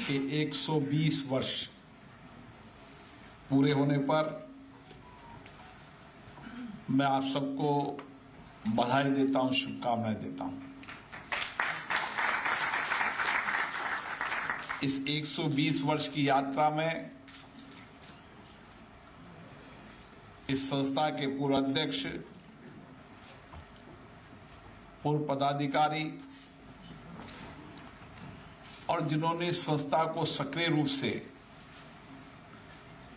के 120 वर्ष पूरे होने पर मैं आप सबको बधाई देता हूं, शुभकामनाएं देता हूं। इस 120 वर्ष की यात्रा में इस संस्था के पूर्व अध्यक्ष, पूर्व पदाधिकारी और जिन्होंने इस संस्था को सक्रिय रूप से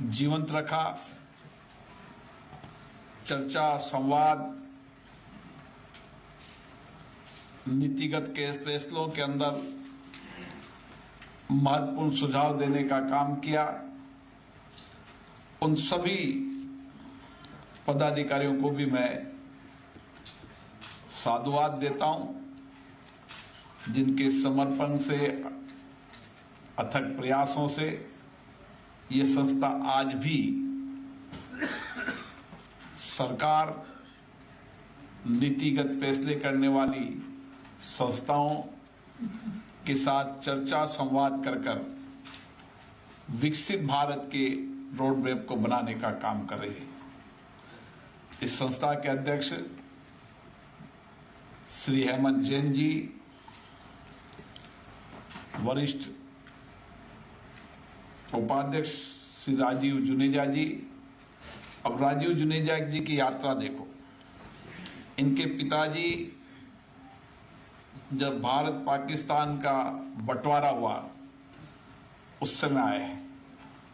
जीवंत रखा, चर्चा, संवाद, नीतिगत के फैसलों के अंदर महत्वपूर्ण सुझाव देने का काम किया, उन सभी पदाधिकारियों को भी मैं साधुवाद देता हूं, जिनके समर्पण से, अथक प्रयासों से ये संस्था आज भी सरकार, नीतिगत फैसले करने वाली संस्थाओं के साथ चर्चा, संवाद कर विकसित भारत के रोड मैप को बनाने का काम कर रही है। इस संस्था के अध्यक्ष श्री हेमंत जैन जी, वरिष्ठ उपाध्यक्ष श्री राजीव जुनेजा जी। अब राजीव जुनेजा जी की यात्रा देखो। इनके पिताजी जब भारत पाकिस्तान का बंटवारा हुआ उस समय आए,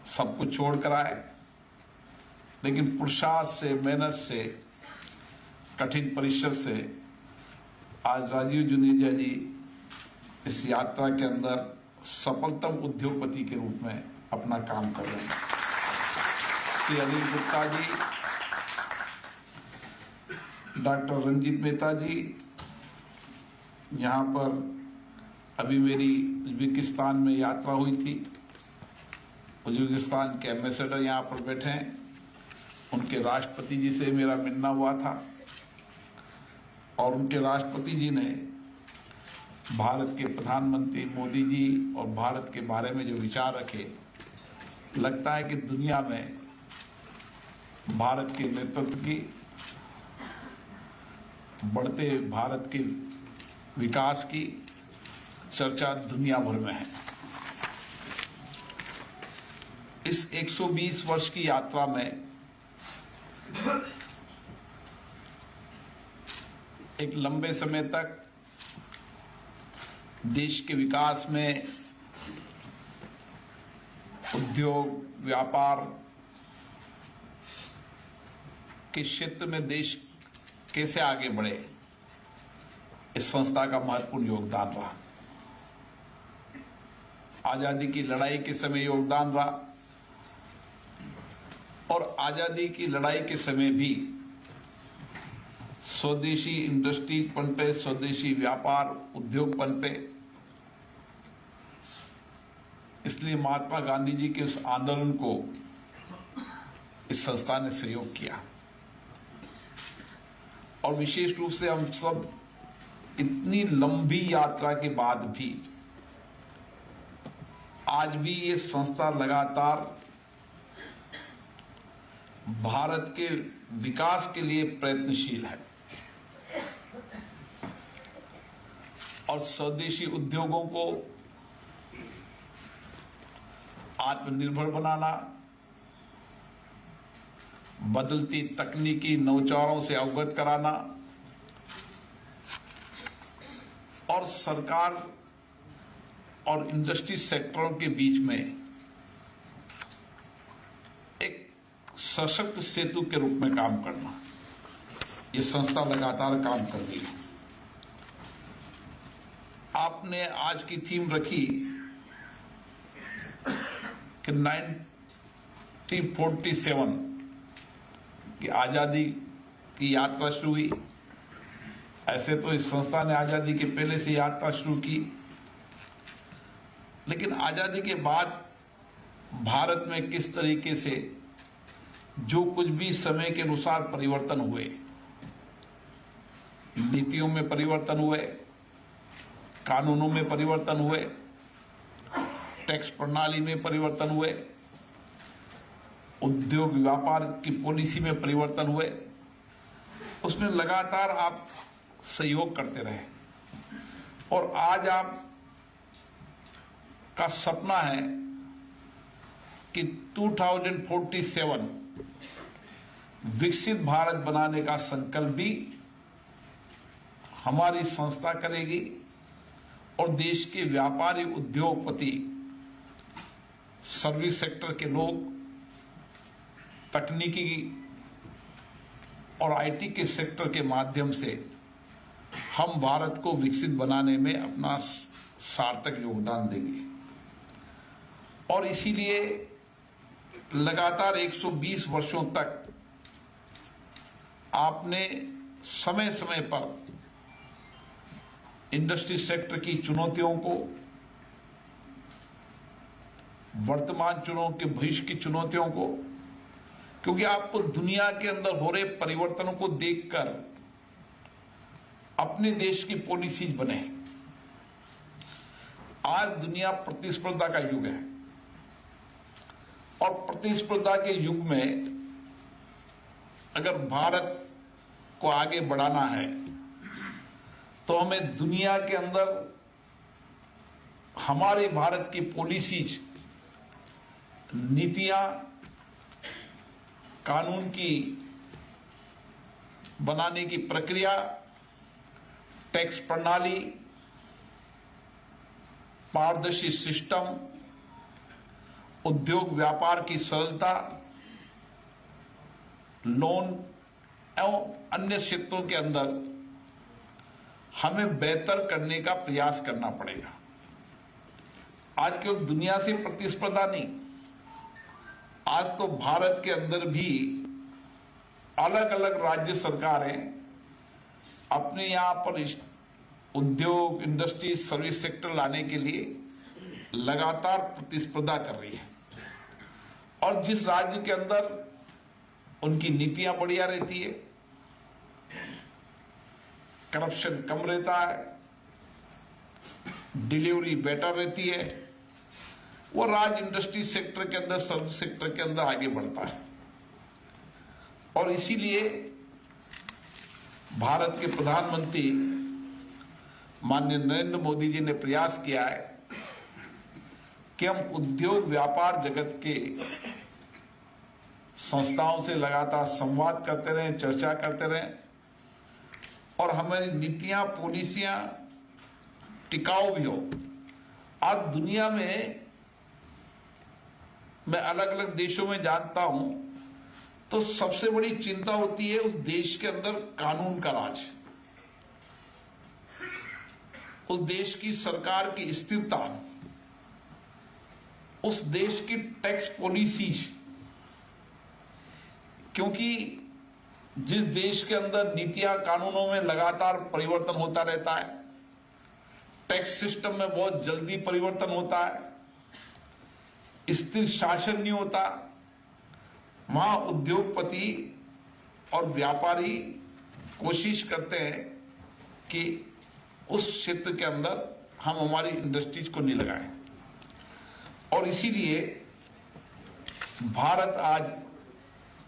सब कुछ छोड़कर आए, लेकिन पुरुषार्थ से, मेहनत से, कठिन परिश्रम से आज राजीव जुनेजा जी इस यात्रा के अंदर सफलतम उद्योगपति के रूप में अपना काम कर रहे हैं। श्री अनिल गुप्ता जी, डॉक्टर रंजीत मेहता जी, यहाँ पर अभी मेरी उज्बेकिस्तान में यात्रा हुई थी, उज्बेकिस्तान के एम्बेसडर यहाँ पर बैठे हैं, उनके राष्ट्रपति जी से मेरा मिलना हुआ था और उनके राष्ट्रपति जी ने भारत के प्रधानमंत्री मोदी जी और भारत के बारे में जो विचार रखे, लगता है कि दुनिया में भारत के नेतृत्व की, बढ़ते भारत के विकास की चर्चा दुनिया भर में है। इस 120 वर्ष की यात्रा में एक लंबे समय तक देश के विकास में उद्योग, व्यापार के क्षेत्र में देश कैसे आगे बढ़े, इस संस्था का महत्वपूर्ण योगदान रहा। आजादी की लड़ाई के समय योगदान रहा और आजादी की लड़ाई के समय भी स्वदेशी इंडस्ट्री पनपे, स्वदेशी व्यापार, उद्योग पनपे। इसलिए महात्मा गांधी जी के उस आंदोलन को इस संस्था ने सहयोग किया और विशेष रूप से हम सब इतनी लंबी यात्रा के बाद भी आज भी ये संस्था लगातार भारत के विकास के लिए प्रयत्नशील है और स्वदेशी उद्योगों को आत्मनिर्भर बनाना, बदलती तकनीकी नवाचारों से अवगत कराना और सरकार और इंडस्ट्री सेक्टरों के बीच में एक सशक्त सेतु के रूप में काम करना, ये संस्था लगातार काम कर रही है। आपने आज की थीम रखी कि 1947 की आजादी की यात्रा शुरू हुई। ऐसे तो इस संस्था ने आजादी के पहले से यात्रा शुरू की, लेकिन आजादी के बाद भारत में किस तरीके से जो कुछ भी समय के अनुसार परिवर्तन हुए, नीतियों में परिवर्तन हुए, कानूनों में परिवर्तन हुए, टैक्स प्रणाली में परिवर्तन हुए, उद्योग व्यापार की पॉलिसी में परिवर्तन हुए, उसमें लगातार आप सहयोग करते रहे और आज आप का सपना है कि 2047 विकसित भारत बनाने का संकल्प भी हमारी संस्था करेगी और देश के व्यापारी, उद्योगपति, सर्विस सेक्टर के लोग, तकनीकी और आईटी के सेक्टर के माध्यम से हम भारत को विकसित बनाने में अपना सार्थक योगदान देंगे। और इसीलिए लगातार 120 वर्षों तक आपने समय समय पर इंडस्ट्री सेक्टर की चुनौतियों को, वर्तमान चुनौतियों के भविष्य की चुनौतियों को, क्योंकि आपको दुनिया के अंदर हो रहे परिवर्तनों को देखकर अपने देश की पॉलिसीज बने। आज दुनिया प्रतिस्पर्धा का युग है और प्रतिस्पर्धा के युग में अगर भारत को आगे बढ़ाना है तो हमें दुनिया के अंदर हमारे भारत की पॉलिसीज, नीतियां, कानून की बनाने की प्रक्रिया, टैक्स प्रणाली, पारदर्शी सिस्टम, उद्योग व्यापार की सहजता, लोन एवं अन्य क्षेत्रों के अंदर हमें बेहतर करने का प्रयास करना पड़ेगा। आज केवल दुनिया से प्रतिस्पर्धा नहीं, आज तो भारत के अंदर भी अलग अलग राज्य सरकारें अपने यहां पर उद्योग, इंडस्ट्री, सर्विस सेक्टर लाने के लिए लगातार प्रतिस्पर्धा कर रही है और जिस राज्य के अंदर उनकी नीतियां बढ़िया रहती है, करप्शन कम रहता है, डिलीवरी बेटर रहती है, वो राज्य इंडस्ट्री सेक्टर के अंदर, सर्विस सेक्टर के अंदर आगे बढ़ता है। और इसीलिए भारत के प्रधानमंत्री माननीय नरेंद्र मोदी जी ने प्रयास किया है कि हम उद्योग व्यापार जगत के संस्थाओं से लगातार संवाद करते रहें, चर्चा करते रहें और हमारी नीतियां, पॉलिसियां टिकाऊ भी हो। आज दुनिया में मैं अलग अलग देशों में जानता हूं तो सबसे बड़ी चिंता होती है उस देश के अंदर कानून का राज, उस देश की सरकार की स्थिरता, उस देश की टैक्स पॉलिसीज। क्योंकि जिस देश के अंदर नीतियां, कानूनों में लगातार परिवर्तन होता रहता है, टैक्स सिस्टम में बहुत जल्दी परिवर्तन होता है, स्थिर शासन नहीं होता, वहां उद्योगपति और व्यापारी कोशिश करते हैं कि उस क्षेत्र के अंदर हम हमारी इंडस्ट्रीज को नहीं लगाएं। और इसीलिए भारत आज,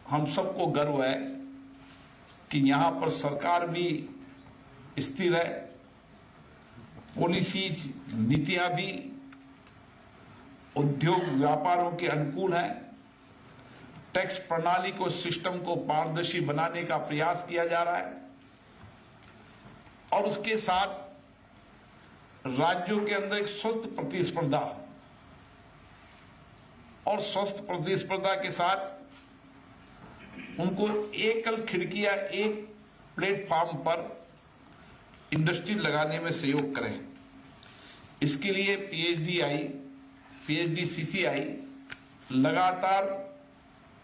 हम सबको गर्व है कि यहां पर सरकार भी स्थिर है, पॉलिसीज, नीतियां भी उद्योग व्यापारों के अनुकूल हैं, टैक्स प्रणाली को, सिस्टम को पारदर्शी बनाने का प्रयास किया जा रहा है और उसके साथ राज्यों के अंदर एक स्वस्थ प्रतिस्पर्धा और स्वस्थ प्रतिस्पर्धा के साथ उनको एकल खिड़की या एक प्लेटफॉर्म पर इंडस्ट्री लगाने में सहयोग करें। इसके लिए पीएचडी सीसीआई लगातार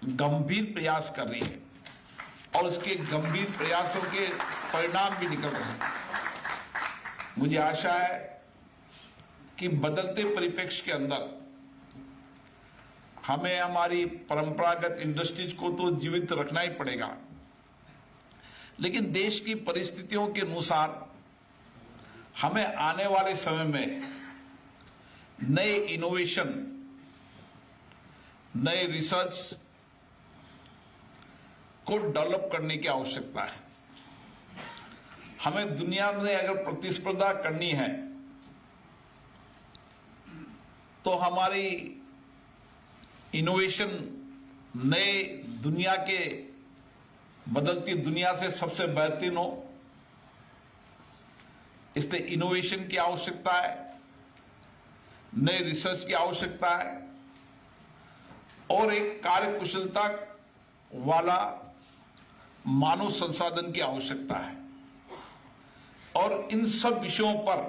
गंभीर प्रयास कर रही है और उसके गंभीर प्रयासों के परिणाम भी निकल रहे हैं। मुझे आशा है कि बदलते परिप्रेक्ष्य के अंदर हमें हमारी परंपरागत इंडस्ट्रीज को तो जीवित रखना ही पड़ेगा, लेकिन देश की परिस्थितियों के अनुसार हमें आने वाले समय में नए इनोवेशन, नए रिसर्च को डेवलप करने की आवश्यकता है। हमें दुनिया में अगर प्रतिस्पर्धा करनी है तो हमारी इनोवेशन नए दुनिया के बदलती दुनिया से सबसे बेहतरीन हो, इसलिए इनोवेशन की आवश्यकता है, नए रिसर्च की आवश्यकता है और एक कार्यकुशलता वाला मानव संसाधन की आवश्यकता है। और इन सब विषयों पर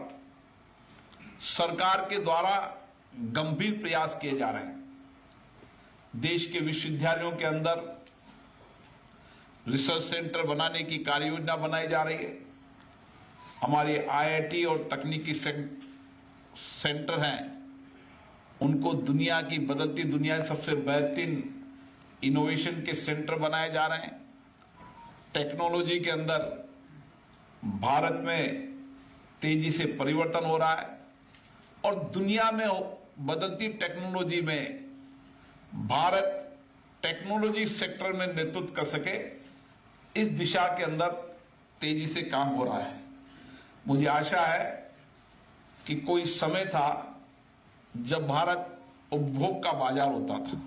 सरकार के द्वारा गंभीर प्रयास किए जा रहे हैं। देश के विश्वविद्यालयों के अंदर रिसर्च सेंटर बनाने की कार्य योजना बनाई जा रही है। हमारे आईआईटी और तकनीकी सेंटर हैं, उनको दुनिया की बदलती दुनिया में सबसे बेहतरीन इनोवेशन के सेंटर बनाए जा रहे हैं। टेक्नोलॉजी के अंदर भारत में तेजी से परिवर्तन हो रहा है और दुनिया में बदलती टेक्नोलॉजी में भारत टेक्नोलॉजी सेक्टर में नेतृत्व कर सके, इस दिशा के अंदर तेजी से काम हो रहा है। मुझे आशा है कि कोई समय था जब भारत उपभोग का बाजार होता था,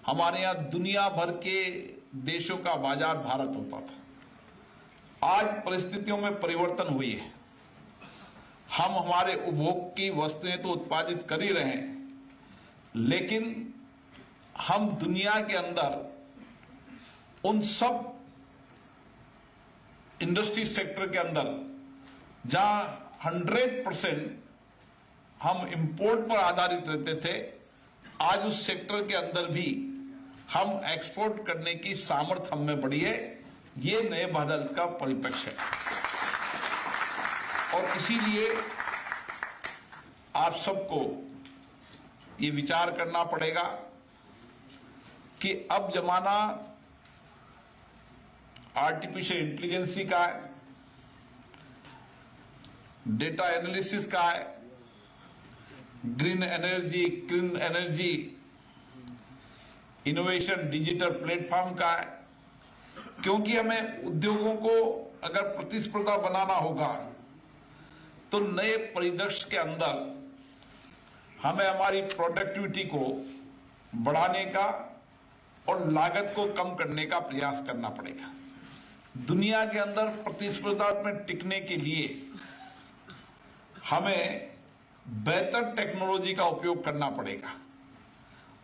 हमारे यहां दुनिया भर के देशों का बाजार भारत होता था। आज परिस्थितियों में परिवर्तन हुई है। हम हमारे उपभोग की वस्तुएं तो उत्पादित कर ही रहे हैं, लेकिन हम दुनिया के अंदर उन सब इंडस्ट्री सेक्टर के अंदर जहां 100% हम इंपोर्ट पर आधारित रहते थे, आज उस सेक्टर के अंदर भी हम एक्सपोर्ट करने की सामर्थ्य हम में बढ़ी है। ये नए बादल का परिप्रेक्ष्य है और इसीलिए आप सबको ये विचार करना पड़ेगा कि अब जमाना आर्टिफिशियल इंटेलिजेंसी का है, डेटा एनालिसिस का है, green energy, clean energy, innovation, digital platform का है। क्योंकि हमें उद्योगों को अगर प्रतिस्पर्धा बनाना होगा तो नए परिदृश्य के अंदर हमें हमारी प्रोडक्टिविटी को बढ़ाने का और लागत को कम करने का प्रयास करना पड़ेगा। दुनिया के अंदर प्रतिस्पर्धा में टिकने के लिए हमें बेहतर टेक्नोलॉजी का उपयोग करना पड़ेगा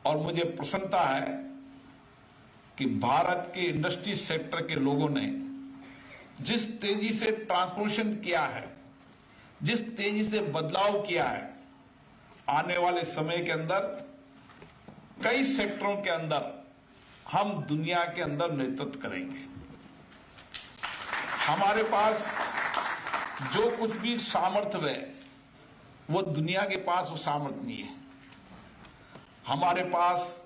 और मुझे प्रसन्नता है कि भारत के इंडस्ट्री सेक्टर के लोगों ने जिस तेजी से ट्रांसफॉर्मेशन किया है, जिस तेजी से बदलाव किया है, आने वाले समय के अंदर कई सेक्टरों के अंदर हम दुनिया के अंदर नेतृत्व करेंगे। हमारे पास जो कुछ भी सामर्थ्य है वो दुनिया के पास वो सामर्थ्य नहीं है। हमारे पास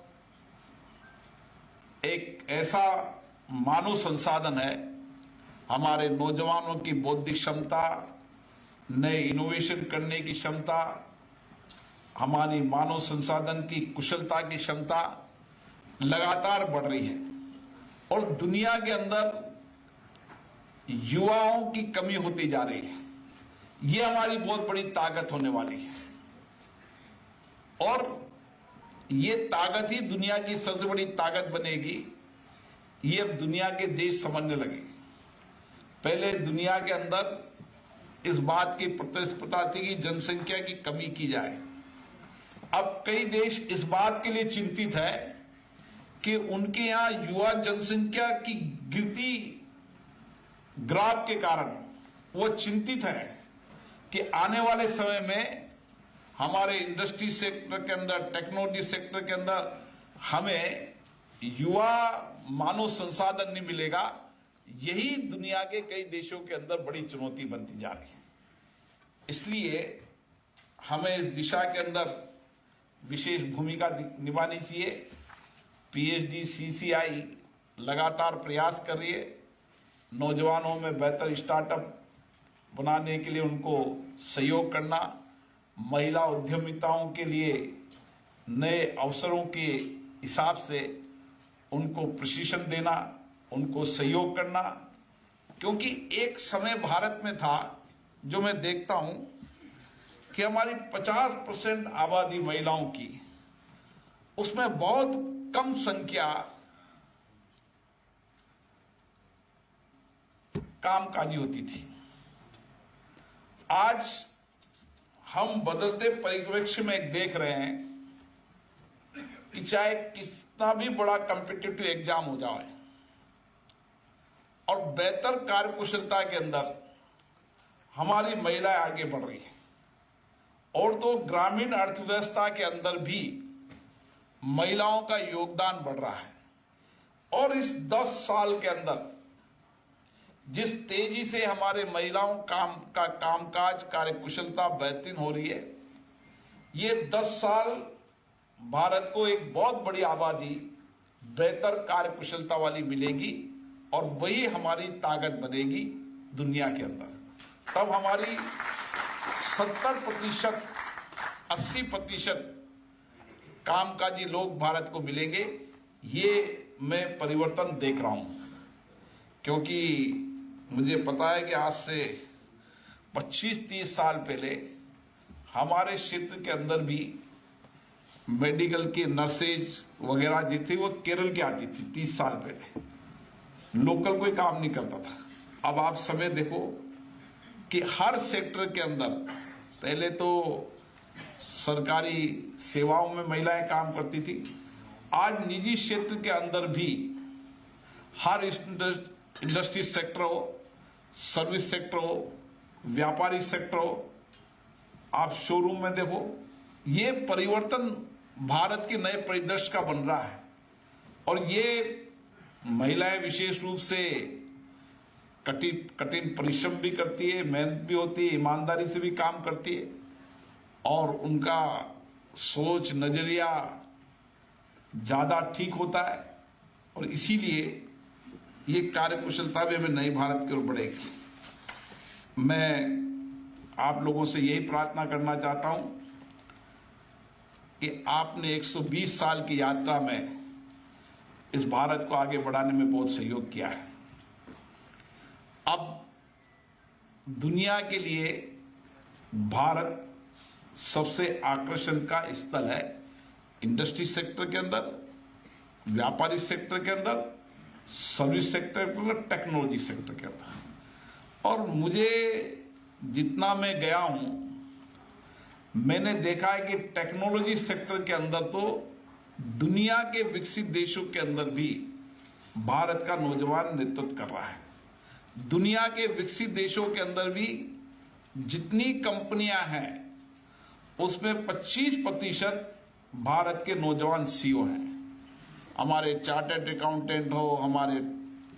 एक ऐसा मानव संसाधन है, हमारे नौजवानों की बौद्धिक क्षमता, नए इनोवेशन करने की क्षमता, हमारी मानव संसाधन की कुशलता की क्षमता लगातार बढ़ रही है और दुनिया के अंदर युवाओं की कमी होती जा रही है। ये हमारी बहुत बड़ी ताकत होने वाली है और ये ताकत ही दुनिया की सबसे बड़ी ताकत बनेगी। ये अब दुनिया के देश समझने लगे। पहले दुनिया के अंदर इस बात की प्रतिस्पर्धा थी कि जनसंख्या की कमी की जाए। अब कई देश इस बात के लिए चिंतित है कि उनके यहां युवा जनसंख्या की गिरती ग्राफ के कारण वो चिंतित है कि आने वाले समय में हमारे इंडस्ट्री सेक्टर के अंदर, टेक्नोलॉजी सेक्टर के अंदर हमें युवा मानव संसाधन नहीं मिलेगा। यही दुनिया के कई देशों के अंदर बड़ी चुनौती बनती जा रही है। इसलिए हमें इस दिशा के अंदर विशेष भूमिका निभानी चाहिए। पीएचडी सीसीआई लगातार प्रयास कर रही है नौजवानों में बेहतर स्टार्टअप बनाने के लिए उनको सहयोग करना, महिला उद्यमिताओं के लिए नए अवसरों के हिसाब से उनको प्रशिक्षण देना, उनको सहयोग करना। क्योंकि एक समय भारत में था जो मैं देखता हूं कि हमारी 50% आबादी महिलाओं की, उसमें बहुत कम संख्या कामकाजी होती थी। आज हम बदलते परिप्रेक्ष्य में एक देख रहे हैं कि चाहे कितना भी बड़ा कॉम्पिटिटिव एग्जाम हो जाए और बेहतर कार्यकुशलता के अंदर हमारी महिलाएं आगे बढ़ रही है, और तो ग्रामीण अर्थव्यवस्था के अंदर भी महिलाओं का योगदान बढ़ रहा है। और इस 10 साल के अंदर जिस तेजी से हमारे महिलाओं का कामकाज कार्यकुशलता बेहतरीन हो रही है, ये 10 साल भारत को एक बहुत बड़ी आबादी बेहतर कार्यकुशलता वाली मिलेगी और वही हमारी ताकत बनेगी दुनिया के अंदर। तब हमारी 70%, 80% कामकाजी लोग भारत को मिलेंगे। ये मैं परिवर्तन देख रहा हूं, क्योंकि मुझे पता है कि आज से 25-30 साल पहले हमारे क्षेत्र के अंदर भी मेडिकल की नर्सेज वगैरह जो थी वो केरल की आती थी। 30 साल पहले लोकल कोई काम नहीं करता था। अब आप समय देखो कि हर सेक्टर के अंदर, पहले तो सरकारी सेवाओं में महिलाएं काम करती थी, आज निजी क्षेत्र के अंदर भी हर इंडस्ट्री सेक्टर हो, सर्विस सेक्टर हो, व्यापारिक सेक्टर हो, आप शोरूम में देखो, ये परिवर्तन भारत के नए परिदृश्य का बन रहा है। और ये महिलाएं विशेष रूप से कठिन परिश्रम भी करती है, मेहनत भी होती है, ईमानदारी से भी काम करती है, और उनका सोच नजरिया ज्यादा ठीक होता है, और इसीलिए ये कार्यकुशलता भी हमें नए भारत की ओर बढ़ेगी। मैं आप लोगों से यही प्रार्थना करना चाहता हूं कि आपने 120 साल की यात्रा में इस भारत को आगे बढ़ाने में बहुत सहयोग किया है। अब दुनिया के लिए भारत सबसे आकर्षण का स्थल है, इंडस्ट्री सेक्टर के अंदर, व्यापारिक सेक्टर के अंदर, सर्विस सेक्टर के अंदर, टेक्नोलॉजी सेक्टर के अंदर। और मुझे जितना मैं गया हूं, मैंने देखा है कि टेक्नोलॉजी सेक्टर के अंदर तो दुनिया के विकसित देशों के अंदर भी भारत का नौजवान नेतृत्व कर रहा है। दुनिया के विकसित देशों के अंदर भी जितनी कंपनियां हैं उसमें 25% भारत के नौजवान सीईओ हैं। हमारे चार्टर्ड अकाउंटेंट हो, हमारे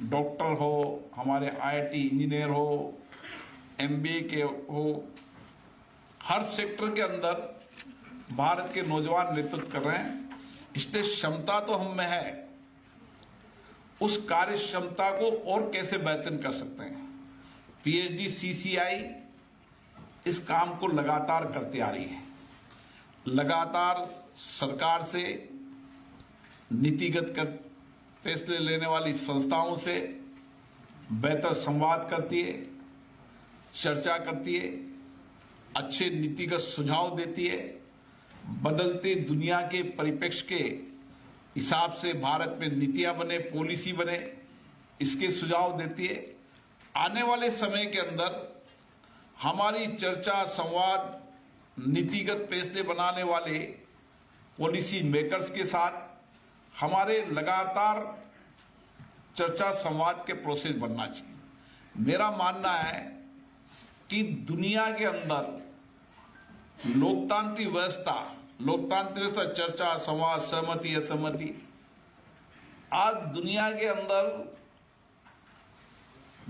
डॉक्टर हो, हमारे आईआईटी इंजीनियर हो, एमबीए के हो, हर सेक्टर के अंदर भारत के नौजवान नेतृत्व कर रहे हैं। इसलिए क्षमता तो हम में है, उस कार्य क्षमता को और कैसे बेहतर कर सकते हैं। पीएचडी सीसीआई इस काम को लगातार करती आ रही है, लगातार सरकार से, नीतिगत फैसले लेने वाली संस्थाओं से बेहतर संवाद करती है, चर्चा करती है, अच्छे नीतिगत सुझाव देती है, बदलते दुनिया के परिप्रेक्ष्य के हिसाब से भारत में नीतियां बने, पॉलिसी बने, इसके सुझाव देती है। आने वाले समय के अंदर हमारी चर्चा, संवाद, नीतिगत फैसले बनाने वाले पॉलिसी मेकर्स के साथ हमारे लगातार चर्चा संवाद के प्रोसेस बनना चाहिए। मेरा मानना है कि दुनिया के अंदर लोकतांत्रिक व्यवस्था, चर्चा, संवाद, सहमति, असहमति, आज दुनिया के अंदर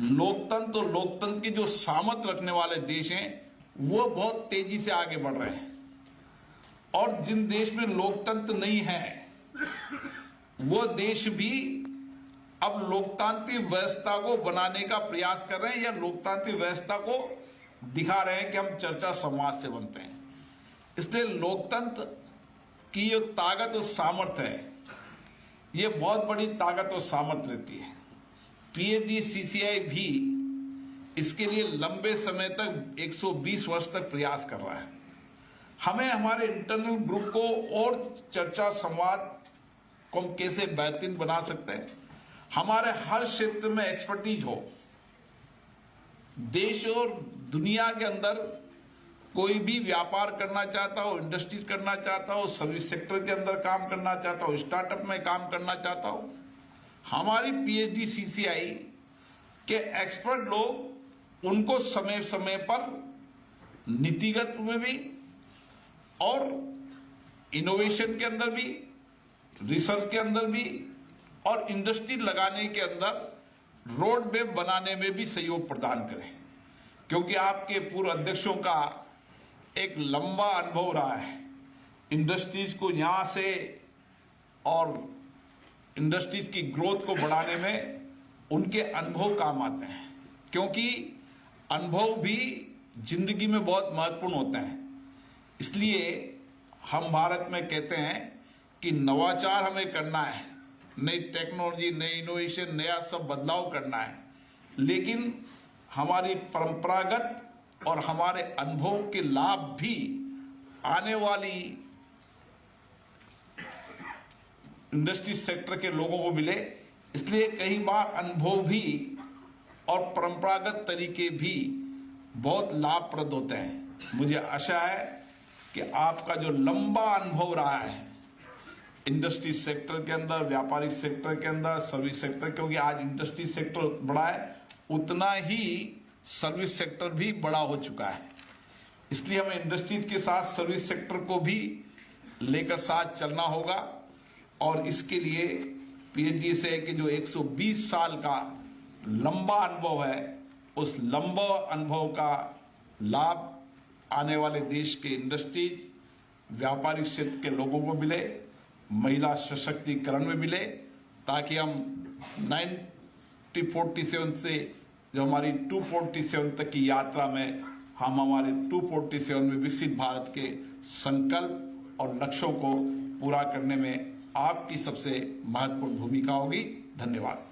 लोकतंत्र की जो सामर्थ्य रखने वाले देश हैं वो बहुत तेजी से आगे बढ़ रहे हैं, और जिन देश में लोकतंत्र नहीं है वो देश भी अब लोकतांत्रिक व्यवस्था को बनाने का प्रयास कर रहे हैं, या लोकतांत्रिक व्यवस्था को दिखा रहे हैं कि हम चर्चा संवाद से बनते हैं। इसलिए लोकतंत्र की जो ताकत और सामर्थ्य है, ये बहुत बड़ी ताकत और सामर्थ्य रहती है। PFDCCI भी इसके लिए लंबे समय तक 120 वर्ष तक प्रयास कर रहा है। हमें हमारे इंटरनल ग्रुप को और चर्चा संवाद को हम कैसे बेहतरीन बना सकते हैं, हमारे हर क्षेत्र में एक्सपर्टीज हो। देश और दुनिया के अंदर कोई भी व्यापार करना चाहता हो, इंडस्ट्रीज करना चाहता हो, सर्विस सेक्टर के अंदर काम करना चाहता हो, स्टार्टअप में काम करना चाहता हो, हमारी PFDCCI के एक्सपर्ट लोग उनको समय समय पर नीतिगत में भी और इनोवेशन के अंदर भी, रिसर्च के अंदर भी और इंडस्ट्री लगाने के अंदर रोड मैप बनाने में भी सहयोग प्रदान करें। क्योंकि आपके पूर्व अध्यक्षों का एक लंबा अनुभव रहा है इंडस्ट्रीज को यहां से और इंडस्ट्रीज की ग्रोथ को बढ़ाने में, उनके अनुभव काम आते हैं। क्योंकि अनुभव भी जिंदगी में बहुत महत्वपूर्ण होते हैं। इसलिए हम भारत में कहते हैं कि नवाचार हमें करना है, नई टेक्नोलॉजी, नई इनोवेशन, नया सब बदलाव करना है, लेकिन हमारी परंपरागत और हमारे अनुभव के लाभ भी आने वाली इंडस्ट्री सेक्टर के लोगों को मिले। इसलिए कई बार अनुभव भी और परंपरागत तरीके भी बहुत लाभप्रद होते हैं। मुझे आशा है कि आपका जो लंबा अनुभव रहा है इंडस्ट्री सेक्टर के अंदर, व्यापारिक सेक्टर के अंदर, सर्विस सेक्टर, क्योंकि आज इंडस्ट्री सेक्टर बड़ा है उतना ही सर्विस सेक्टर भी बड़ा हो चुका है। इसलिए हमें इंडस्ट्रीज के साथ सर्विस सेक्टर को भी लेकर साथ चलना होगा। और इसके लिए PFDCCI के जो 120 साल का लंबा अनुभव है, उस लंबा अनुभव का लाभ आने वाले देश के इंडस्ट्रीज, व्यापारिक क्षेत्र के लोगों को मिले, महिला सशक्तिकरण में मिले, ताकि हम 1947 से जो हमारी 247 तक की यात्रा में हम हमारे 247 में विकसित भारत के संकल्प और लक्ष्यों को पूरा करने में आपकी सबसे महत्वपूर्ण भूमिका होगी। धन्यवाद।